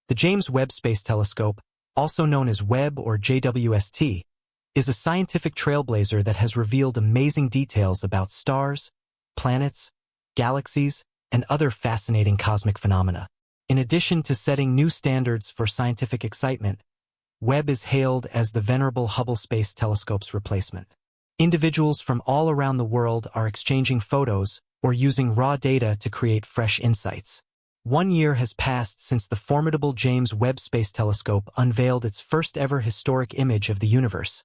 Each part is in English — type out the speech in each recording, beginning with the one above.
The James Webb Space Telescope, also known as Webb or JWST, is a scientific trailblazer that has revealed amazing details about stars, planets, galaxies, and other fascinating cosmic phenomena. In addition to setting new standards for scientific excitement, Webb is hailed as the venerable Hubble Space Telescope's replacement. Individuals from all around the world are exchanging photos or using raw data to create fresh insights. 1 year has passed since the formidable James Webb Space Telescope unveiled its first-ever historic image of the universe,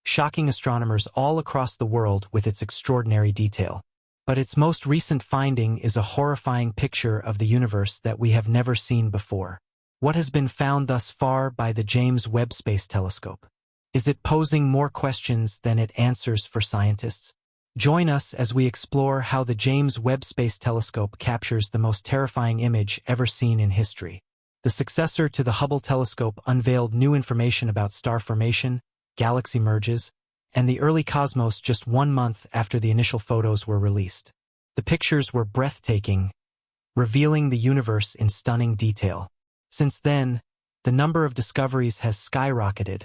shocking astronomers all across the world with its extraordinary detail. But its most recent finding is a horrifying picture of the universe that we have never seen before. What has been found thus far by the James Webb Space Telescope? Is it posing more questions than it answers for scientists? Join us as we explore how the James Webb Space Telescope captures the most terrifying image ever seen in history. The successor to the Hubble telescope unveiled new information about star formation, galaxy merges, and the early cosmos just 1 month after the initial photos were released. The pictures were breathtaking, revealing the universe in stunning detail. Since then, the number of discoveries has skyrocketed,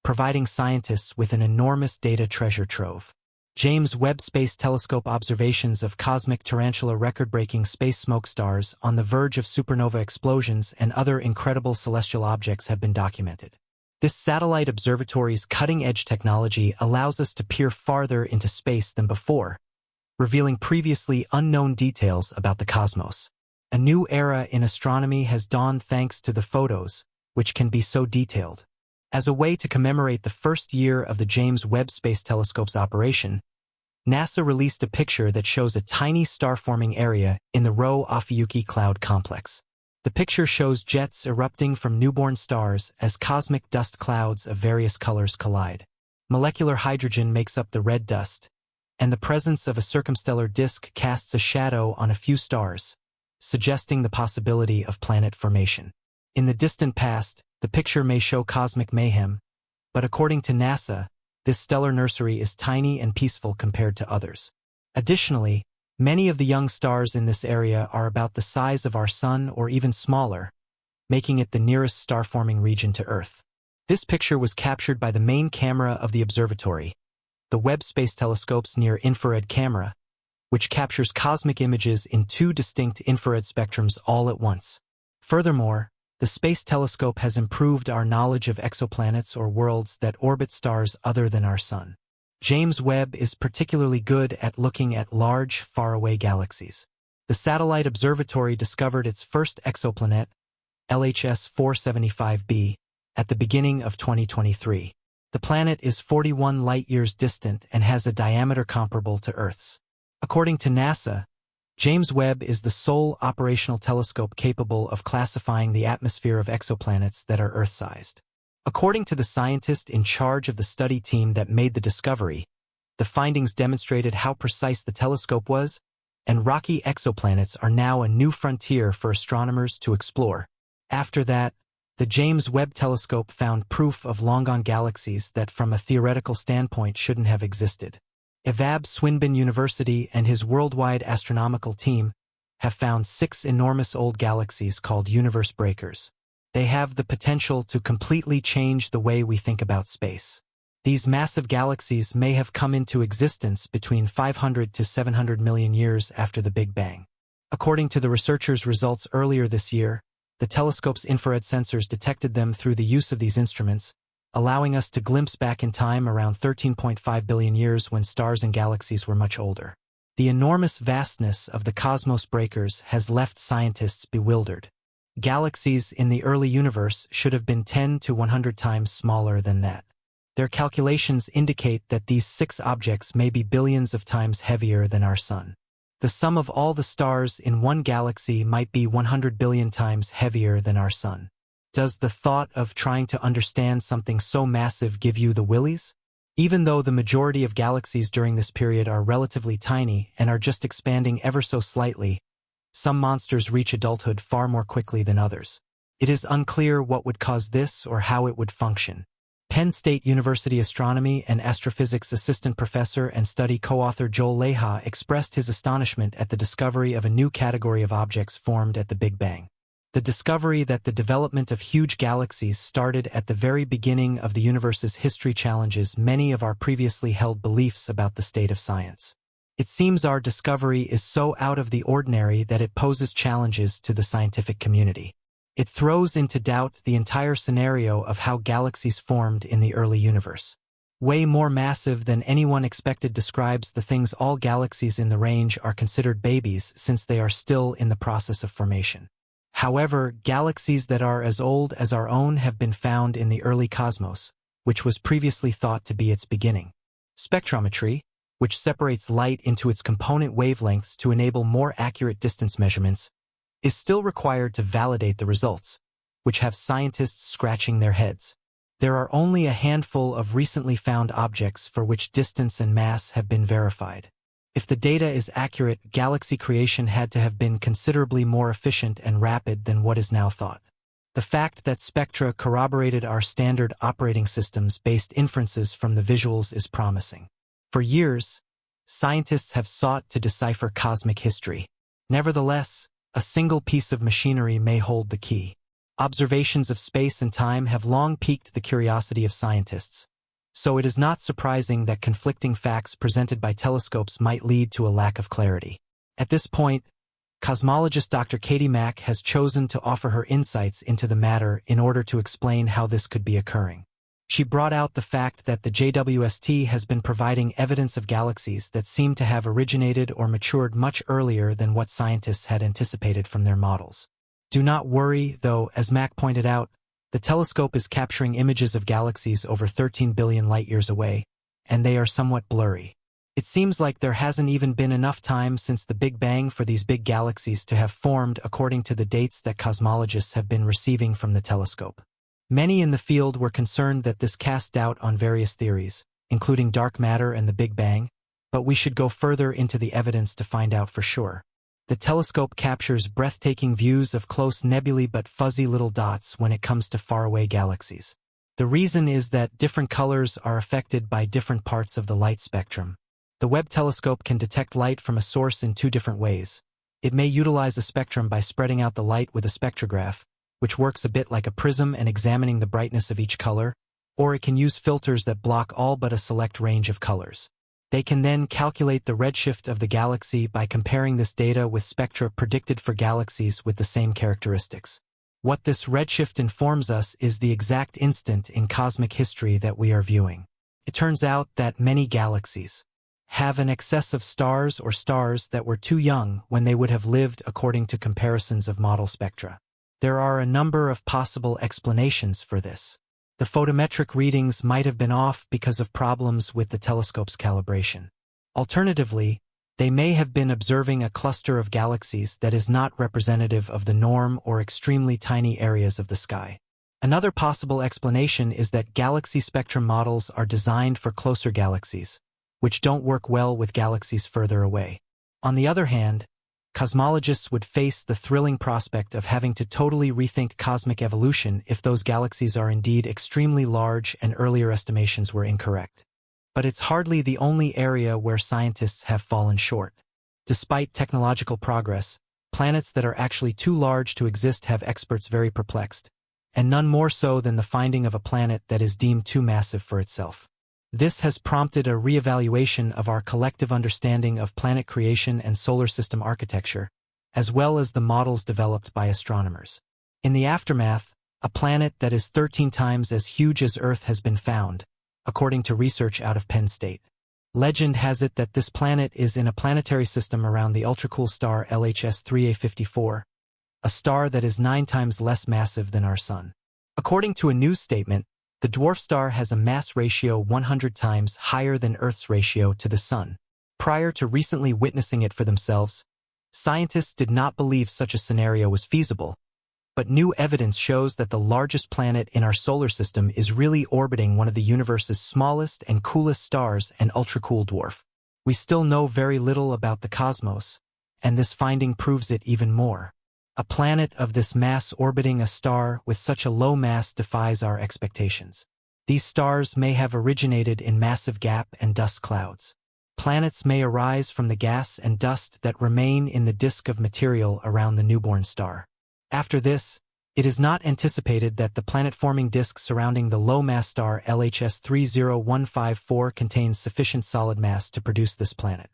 providing scientists with an enormous data treasure trove. James Webb Space Telescope observations of cosmic tarantula record-breaking space smoke stars on the verge of supernova explosions and other incredible celestial objects have been documented. This satellite observatory's cutting-edge technology allows us to peer farther into space than before, revealing previously unknown details about the cosmos. A new era in astronomy has dawned thanks to the photos, which can be so detailed. As a way to commemorate the first year of the James Webb Space Telescope's operation, NASA released a picture that shows a tiny star-forming area in the Rho-Ophiuchi cloud complex. The picture shows jets erupting from newborn stars as cosmic dust clouds of various colors collide. Molecular hydrogen makes up the red dust, and the presence of a circumstellar disk casts a shadow on a few stars, suggesting the possibility of planet formation. In the distant past, the picture may show cosmic mayhem, but according to NASA, this stellar nursery is tiny and peaceful compared to others. Additionally, many of the young stars in this area are about the size of our Sun or even smaller, making it the nearest star-forming region to Earth. This picture was captured by the main camera of the observatory, the Webb Space Telescope's near-infrared camera, which captures cosmic images in 2 distinct infrared spectrums all at once. Furthermore, the Space Telescope has improved our knowledge of exoplanets or worlds that orbit stars other than our Sun. James Webb is particularly good at looking at large, faraway galaxies. The satellite observatory discovered its first exoplanet, LHS 475b, at the beginning of 2023. The planet is 41 light-years distant and has a diameter comparable to Earth's. According to NASA, James Webb is the sole operational telescope capable of classifying the atmosphere of exoplanets that are Earth-sized. According to the scientist in charge of the study team that made the discovery, the findings demonstrated how precise the telescope was, and rocky exoplanets are now a new frontier for astronomers to explore. After that, the James Webb Telescope found proof of long-gone galaxies that from a theoretical standpoint shouldn't have existed. Evab Swinburne University and his worldwide astronomical team have found 6 enormous old galaxies called universe breakers. They have the potential to completely change the way we think about space. These massive galaxies may have come into existence between 500 to 700 million years after the Big Bang. According to the researchers' results earlier this year, the telescope's infrared sensors detected them through the use of these instruments, allowing us to glimpse back in time around 13.5 billion years when stars and galaxies were much older. The enormous vastness of the cosmos breakers has left scientists bewildered. Galaxies in the early universe should have been 10 to 100 times smaller than that. Their calculations indicate that these 6 objects may be billions of times heavier than our Sun. The sum of all the stars in one galaxy might be 100 billion times heavier than our Sun. Does the thought of trying to understand something so massive give you the willies? Even though the majority of galaxies during this period are relatively tiny and are just expanding ever so slightly, some monsters reach adulthood far more quickly than others. It is unclear what would cause this or how it would function. Penn State University astronomy and astrophysics assistant professor and study co-author Joel Leha expressed his astonishment at the discovery of a new category of objects formed at the Big Bang. The discovery that the development of huge galaxies started at the very beginning of the universe's history challenges many of our previously held beliefs about the state of science. It seems our discovery is so out of the ordinary that it poses challenges to the scientific community. It throws into doubt the entire scenario of how galaxies formed in the early universe. Way more massive than anyone expected describes the things all galaxies in the range are considered babies since they are still in the process of formation. However, galaxies that are as old as our own have been found in the early cosmos, which was previously thought to be its beginning. Spectrometry, which separates light into its component wavelengths to enable more accurate distance measurements, is still required to validate the results, which have scientists scratching their heads. There are only a handful of recently found objects for which distance and mass have been verified. If the data is accurate, galaxy creation had to have been considerably more efficient and rapid than what is now thought. The fact that spectra corroborated our standard operating systems-based inferences from the visuals is promising. For years, scientists have sought to decipher cosmic history. Nevertheless, a single piece of machinery may hold the key. Observations of space and time have long piqued the curiosity of scientists, so it is not surprising that conflicting facts presented by telescopes might lead to a lack of clarity. At this point, cosmologist Dr. Katie Mack has chosen to offer her insights into the matter in order to explain how this could be occurring. She brought out the fact that the JWST has been providing evidence of galaxies that seem to have originated or matured much earlier than what scientists had anticipated from their models. Do not worry, though, as Mack pointed out, the telescope is capturing images of galaxies over 13 billion light-years away, and they are somewhat blurry. It seems like there hasn't even been enough time since the Big Bang for these big galaxies to have formed according to the dates that cosmologists have been receiving from the telescope. Many in the field were concerned that this cast doubt on various theories, including dark matter and the Big Bang, but we should go further into the evidence to find out for sure. The telescope captures breathtaking views of close nebulae but fuzzy little dots when it comes to faraway galaxies. The reason is that different colors are affected by different parts of the light spectrum. The Webb telescope can detect light from a source in two different ways. It may utilize a spectrum by spreading out the light with a spectrograph, which works a bit like a prism and examining the brightness of each color, or it can use filters that block all but a select range of colors. They can then calculate the redshift of the galaxy by comparing this data with spectra predicted for galaxies with the same characteristics. What this redshift informs us is the exact instant in cosmic history that we are viewing. It turns out that many galaxies have an excess of stars or stars that were too young when they would have lived according to comparisons of model spectra. There are a number of possible explanations for this. The photometric readings might have been off because of problems with the telescope's calibration. Alternatively, they may have been observing a cluster of galaxies that is not representative of the norm or extremely tiny areas of the sky. Another possible explanation is that galaxy spectrum models are designed for closer galaxies, which don't work well with galaxies further away. On the other hand, cosmologists would face the thrilling prospect of having to totally rethink cosmic evolution if those galaxies are indeed extremely large and earlier estimations were incorrect. But it's hardly the only area where scientists have fallen short. Despite technological progress, planets that are actually too large to exist have experts very perplexed, and none more so than the finding of a planet that is deemed too massive for itself. This has prompted a reevaluation of our collective understanding of planet creation and solar system architecture, as well as the models developed by astronomers. In the aftermath, a planet that is 13 times as huge as Earth has been found, according to research out of Penn State. Legend has it that this planet is in a planetary system around the ultracool star LHS 3A54, a star that is 9 times less massive than our Sun. According to a news statement, the dwarf star has a mass ratio 100 times higher than Earth's ratio to the Sun. Prior to recently witnessing it for themselves, scientists did not believe such a scenario was feasible, but new evidence shows that the largest planet in our solar system is really orbiting one of the universe's smallest and coolest stars, an ultracool dwarf. We still know very little about the cosmos, and this finding proves it even more. A planet of this mass orbiting a star with such a low mass defies our expectations. These stars may have originated in massive gas and dust clouds. Planets may arise from the gas and dust that remain in the disk of material around the newborn star. After this, it is not anticipated that the planet-forming disk surrounding the low-mass star LHS 30154 contains sufficient solid mass to produce this planet.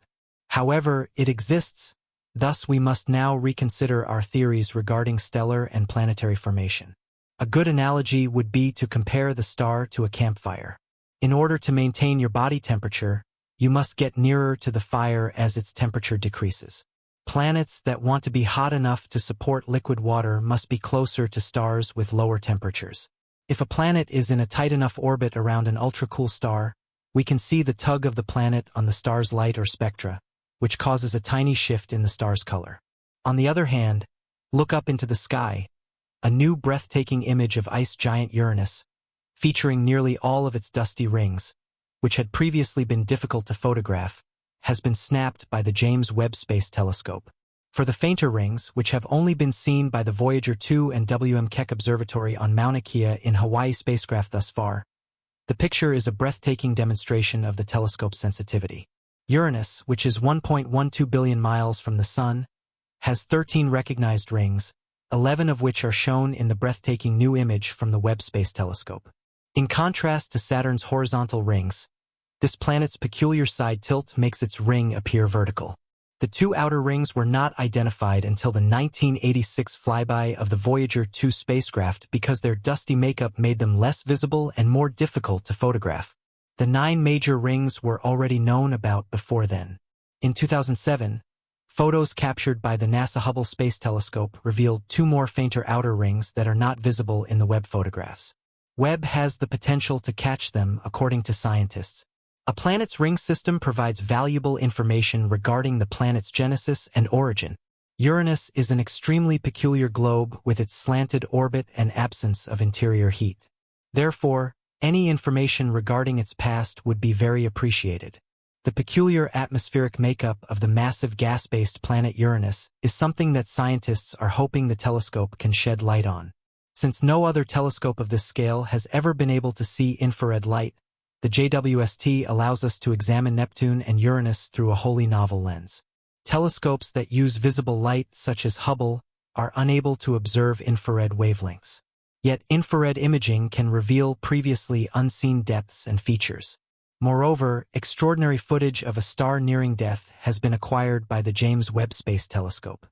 However, it exists, thus we must now reconsider our theories regarding stellar and planetary formation. A good analogy would be to compare the star to a campfire. In order to maintain your body temperature, you must get nearer to the fire as its temperature decreases. Planets that want to be hot enough to support liquid water must be closer to stars with lower temperatures. If a planet is in a tight enough orbit around an ultra-cool star, we can see the tug of the planet on the star's light or spectra, which causes a tiny shift in the star's color. On the other hand, look up into the sky. A new breathtaking image of ice giant Uranus, featuring nearly all of its dusty rings, which had previously been difficult to photograph, has been snapped by the James Webb Space Telescope. For the fainter rings, which have only been seen by the Voyager 2 and WM Keck Observatory on Mauna Kea in Hawaii spacecraft thus far, the picture is a breathtaking demonstration of the telescope's sensitivity. Uranus, which is 1.12 billion miles from the Sun, has 13 recognized rings, 11 of which are shown in the breathtaking new image from the Webb Space Telescope. In contrast to Saturn's horizontal rings, this planet's peculiar side tilt makes its ring appear vertical. The two outer rings were not identified until the 1986 flyby of the Voyager 2 spacecraft because their dusty makeup made them less visible and more difficult to photograph. The 9 major rings were already known about before then. In 2007, photos captured by the NASA Hubble Space Telescope revealed 2 more fainter outer rings that are not visible in the Webb photographs. Webb has the potential to catch them, according to scientists. A planet's ring system provides valuable information regarding the planet's genesis and origin. Uranus is an extremely peculiar globe with its slanted orbit and absence of interior heat. Therefore, any information regarding its past would be very appreciated. The peculiar atmospheric makeup of the massive gas-based planet Uranus is something that scientists are hoping the telescope can shed light on. Since no other telescope of this scale has ever been able to see infrared light, the JWST allows us to examine Neptune and Uranus through a wholly novel lens. Telescopes that use visible light, such as Hubble, are unable to observe infrared wavelengths. Yet infrared imaging can reveal previously unseen depths and features. Moreover, extraordinary footage of a star nearing death has been acquired by the James Webb Space Telescope.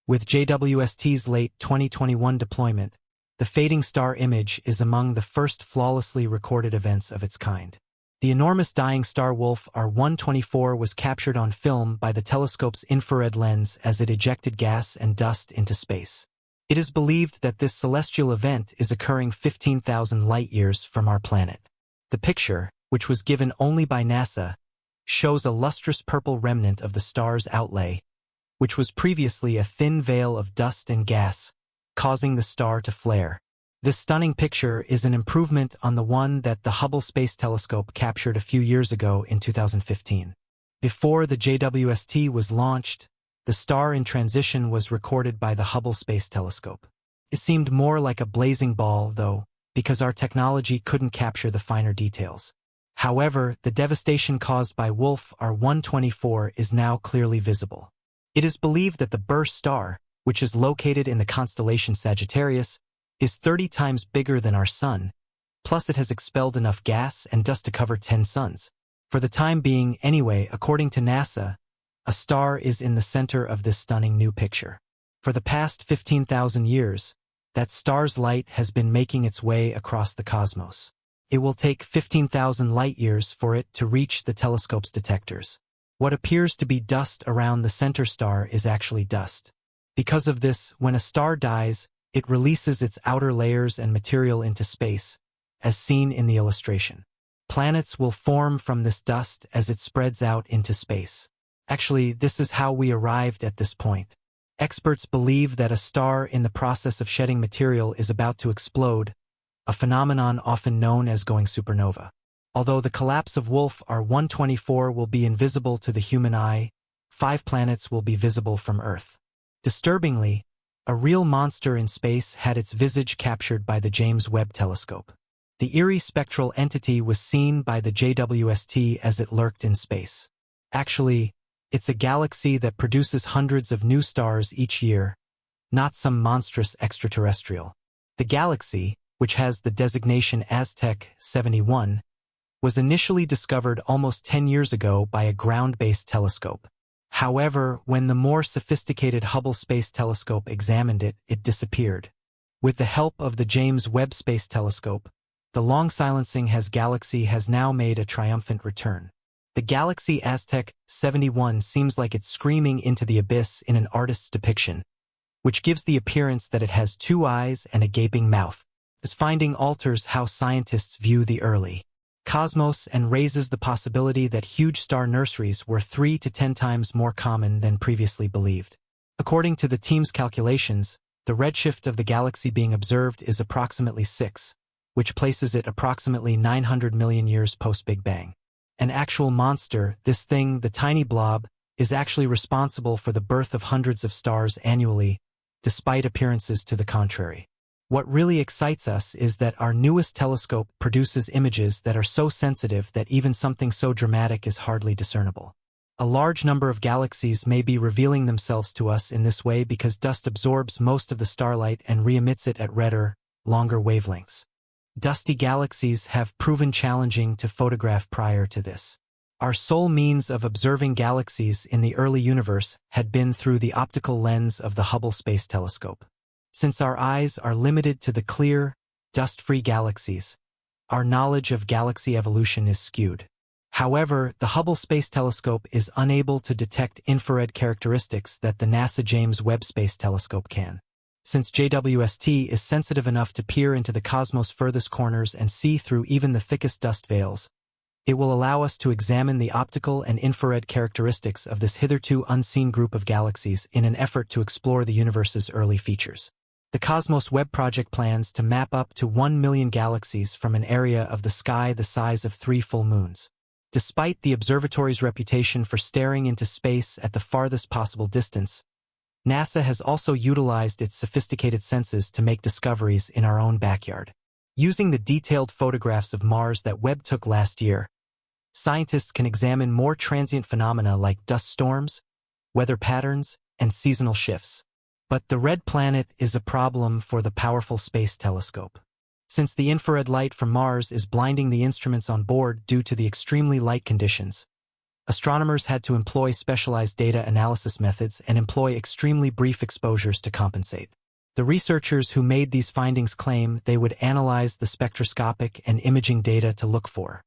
With JWST's late 2021 deployment, the fading star image is among the first flawlessly recorded events of its kind. The enormous dying star Wolf R124 was captured on film by the telescope's infrared lens as it ejected gas and dust into space. It is believed that this celestial event is occurring 15,000 light-years from our planet. The picture, which was given only by NASA, shows a lustrous purple remnant of the star's outlay, which was previously a thin veil of dust and gas, causing the star to flare. This stunning picture is an improvement on the one that the Hubble Space Telescope captured a few years ago in 2015. Before the JWST was launched, the star in transition was recorded by the Hubble Space Telescope. It seemed more like a blazing ball, though, because our technology couldn't capture the finer details. However, the devastation caused by Wolf R124 is now clearly visible. It is believed that the burst star, which is located in the constellation Sagittarius, is 30 times bigger than our Sun, plus it has expelled enough gas and dust to cover 10 suns. For the time being, anyway, according to NASA, a star is in the center of this stunning new picture. For the past 15,000 years, that star's light has been making its way across the cosmos. It will take 15,000 light-years for it to reach the telescope's detectors. What appears to be dust around the center star is actually dust. Because of this, when a star dies, it releases its outer layers and material into space, as seen in the illustration. Planets will form from this dust as it spreads out into space. Actually, this is how we arrived at this point. Experts believe that a star in the process of shedding material is about to explode, a phenomenon often known as going supernova. Although the collapse of Wolf R124 will be invisible to the human eye, 5 planets will be visible from Earth. Disturbingly, a real monster in space had its visage captured by the James Webb Telescope. The eerie spectral entity was seen by the JWST as it lurked in space. Actually, it's a galaxy that produces hundreds of new stars each year, not some monstrous extraterrestrial. The galaxy, which has the designation Aztec 71, was initially discovered almost 10 years ago by a ground-based telescope. However, when the more sophisticated Hubble Space Telescope examined it, it disappeared. With the help of the James Webb Space Telescope, the long-silencing galaxy has now made a triumphant return. The galaxy Aztec 71 seems like it's screaming into the abyss in an artist's depiction, which gives the appearance that it has two eyes and a gaping mouth. This finding alters how scientists view the early cosmos and raises the possibility that huge star nurseries were 3 to 10 times more common than previously believed. According to the team's calculations, the redshift of the galaxy being observed is approximately 6, which places it approximately 900 million years post-Big Bang. An actual monster, this thing, the tiny blob, is actually responsible for the birth of hundreds of stars annually, despite appearances to the contrary. What really excites us is that our newest telescope produces images that are so sensitive that even something so dramatic is hardly discernible. A large number of galaxies may be revealing themselves to us in this way because dust absorbs most of the starlight and re-emits it at redder, longer wavelengths. Dusty galaxies have proven challenging to photograph prior to this. Our sole means of observing galaxies in the early universe had been through the optical lens of the Hubble Space Telescope. Since our eyes are limited to the clear, dust-free galaxies, our knowledge of galaxy evolution is skewed. However, the Hubble Space Telescope is unable to detect infrared characteristics that the NASA James Webb Space Telescope can. Since JWST is sensitive enough to peer into the cosmos' furthest corners and see through even the thickest dust veils, it will allow us to examine the optical and infrared characteristics of this hitherto unseen group of galaxies in an effort to explore the universe's early features. The Cosmos Web project plans to map up to 1 million galaxies from an area of the sky the size of 3 full moons. Despite the observatory's reputation for staring into space at the farthest possible distance, NASA has also utilized its sophisticated senses to make discoveries in our own backyard. Using the detailed photographs of Mars that Webb took last year, scientists can examine more transient phenomena like dust storms, weather patterns, and seasonal shifts. But the red planet is a problem for the powerful space telescope. Since the infrared light from Mars is blinding the instruments on board due to the extremely light conditions, astronomers had to employ specialized data analysis methods and employ extremely brief exposures to compensate. The researchers who made these findings claim they would analyze the spectroscopic and imaging data to look for